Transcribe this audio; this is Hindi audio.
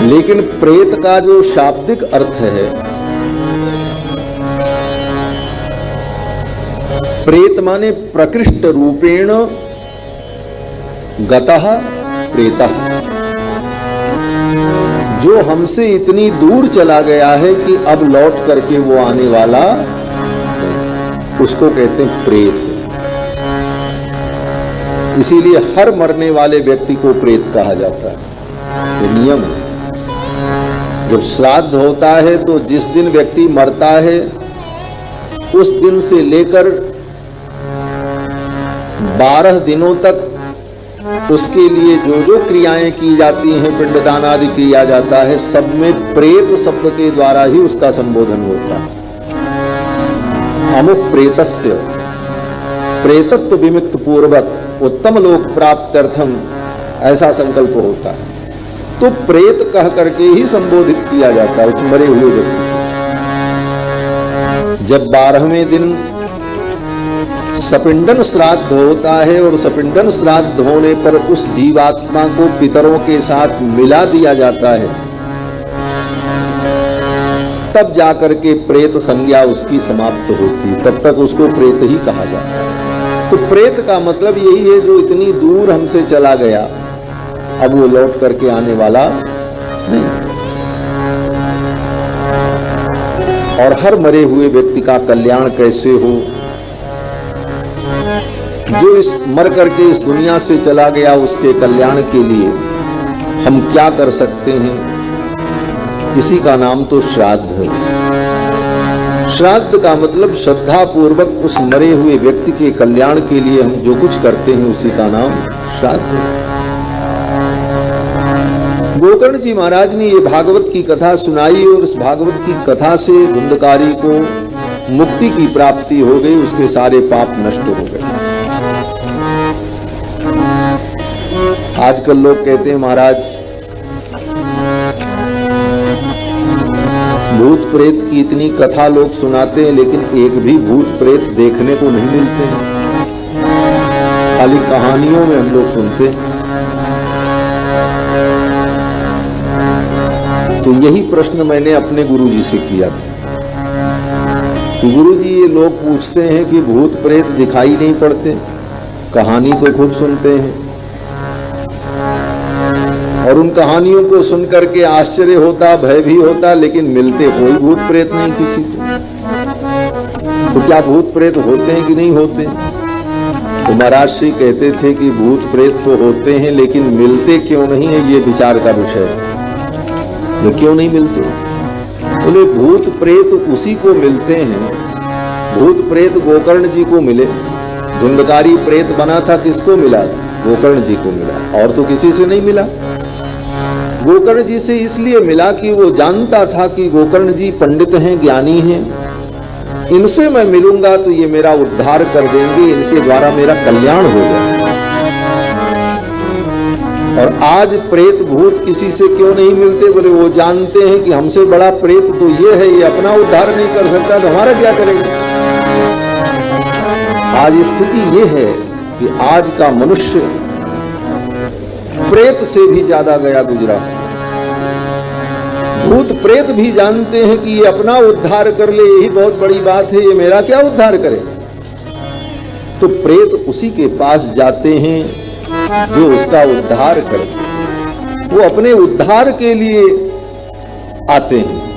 लेकिन प्रेत का जो शाब्दिक अर्थ है, प्रेत माने प्रकृष्ट रूपेण गतः प्रेतः, जो हमसे इतनी दूर चला गया है कि अब लौट करके वो आने वाला, उसको कहते हैं प्रेत। इसीलिए हर मरने वाले व्यक्ति को प्रेत कहा जाता है। ये नियम है। जब श्राद्ध होता है तो जिस दिन व्यक्ति मरता है उस दिन से लेकर 12 दिनों तक उसके लिए जो जो क्रियाएं की जाती हैं, पिंडदान आदि किया जाता है, सब में प्रेत शब्द के द्वारा ही उसका संबोधन होता है। अमुक प्रेतस्य प्रेतत्व विमुक्त पूर्वक उत्तम लोक प्राप्त्यर्थम, ऐसा संकल्प होता है। तो प्रेत कह करके ही संबोधित किया जाता है उस मरे हुए व्यक्ति को। जब 12वें दिन सपिंडन श्राद्ध होता है और सपिंडन श्राद्ध होने पर उस जीवात्मा को पितरों के साथ मिला दिया जाता है, तब जाकर के प्रेत संज्ञा उसकी समाप्त होती है। तब तक उसको प्रेत ही कहा जाता है। तो प्रेत का मतलब यही है जो इतनी दूर हमसे चला गया, अब वो लौट करके आने वाला नहीं। और हर मरे हुए व्यक्ति का कल्याण कैसे हो, जो इस मर करके इस दुनिया से चला गया उसके कल्याण के लिए हम क्या कर सकते हैं, इसी का नाम तो श्राद्ध है। श्राद्ध का मतलब श्रद्धा पूर्वक उस मरे हुए व्यक्ति के कल्याण के लिए हम जो कुछ करते हैं उसी का नाम श्राद्ध है। गोकर्ण जी महाराज ने ये भागवत की कथा सुनाई और इस भागवत की कथा से धुंधकारी को मुक्ति की प्राप्ति हो गई, उसके सारे पाप नष्ट हो गए। आजकल लोग कहते हैं महाराज भूत प्रेत की इतनी कथा लोग सुनाते हैं, लेकिन एक भी भूत प्रेत देखने को नहीं मिलते हैं, खाली कहानियों में हम लोग सुनते हैं। तो यही प्रश्न मैंने अपने गुरुजी से किया था कि गुरुजी ये लोग पूछते हैं कि भूत प्रेत दिखाई नहीं पड़ते, कहानी तो खूब सुनते हैं और उन कहानियों को सुनकर के आश्चर्य होता, भय भी होता, लेकिन मिलते कोई भूत प्रेत नहीं किसी को। तो क्या भूत प्रेत होते हैं कि नहीं होते? तो महाराज श्री कहते थे कि भूत प्रेत तो होते हैं, लेकिन मिलते क्यों नहीं है ये विचार का विषय है। ये क्यों नहीं मिलते? बोले भूत प्रेत उसी को मिलते हैं, भूत प्रेत गोकर्ण जी को मिले। धुंधकारी प्रेत बना था, किसको मिला? गोकर्ण जी को मिला, और तो किसी से नहीं मिला। गोकर्ण जी से इसलिए मिला कि वो जानता था कि गोकर्ण जी पंडित हैं, ज्ञानी हैं, इनसे मैं मिलूंगा तो ये मेरा उद्धार कर देंगे, इनके द्वारा मेरा कल्याण हो जाएगा। और आज प्रेत भूत किसी से क्यों नहीं मिलते? बोले वो जानते हैं कि हमसे बड़ा प्रेत तो ये है, ये अपना उद्धार नहीं कर सकता, तो हमारा क्या करेगा। आज स्थिति ये है कि आज का मनुष्य प्रेत से भी ज्यादा गया गुजरा। भूत प्रेत भी जानते हैं कि ये अपना उद्धार कर ले, यही बहुत बड़ी बात है, ये मेरा क्या उद्धार करे। तो प्रेत उसी के पास जाते हैं जो उसका उद्धार करे, वो अपने उद्धार के लिए आते हैं।